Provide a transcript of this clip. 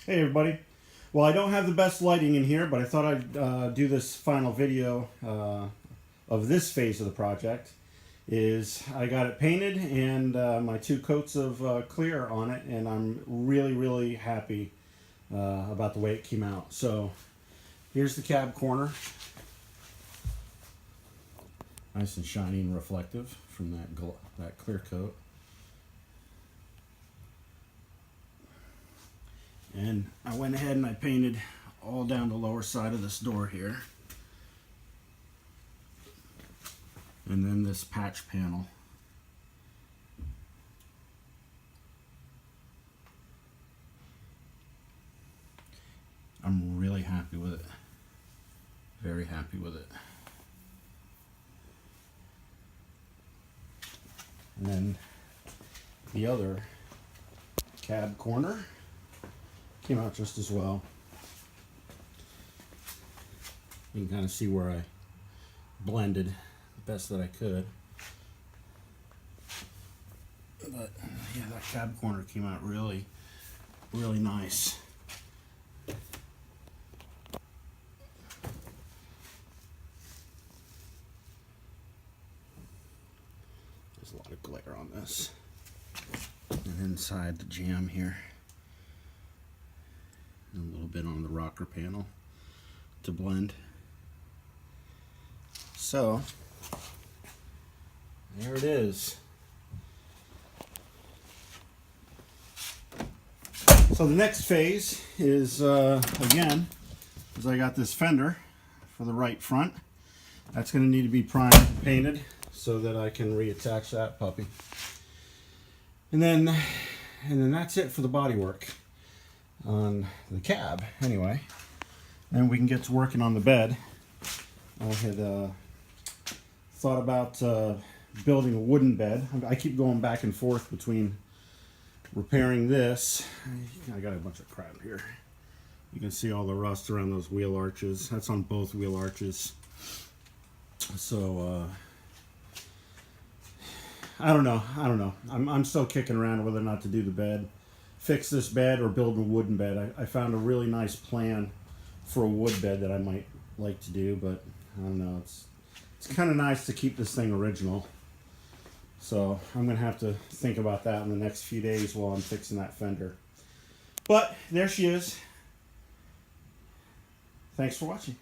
Hey everybody. Well, I don't have the best lighting in here, but I thought I'd do this final video of this phase of the project. I got it painted and my 2 coats of clear on it, and I'm really happy about the way it came out. So here's the cab corner. Nice and shiny and reflective from that clear coat. And I went ahead and I painted all down the lower side of this door here. And then this patch panel. I'm really happy with it. Very happy with it. And then the other cab corner came out just as well. You can kind of see where I blended the best that I could. But yeah, that cab corner came out really nice. There's a lot of glare on this. And inside the jamb here, and a little bit on the rocker panel to blend. So there it is. So the next phase is again, is I got this fender for the right front. That's going to need to be primed and painted so that I can reattach that puppy. And then that's it for the body work on the cab anyway. Then we can get to working on the bed. I had thought about building a wooden bed. I keep going back and forth between repairing this. I got a bunch of crap here. You can see all the rust around those wheel arches. That's on both wheel arches. So I don't know. I'm still kicking around whether or not to do the bed, fix this bed, or build a wooden bed. I found a really nice plan for a wood bed that I might like to do, but I don't know. It's kind of nice to keep this thing original. So I'm going to have to think about that in the next few days while I'm fixing that fender. But there she is. Thanks for watching.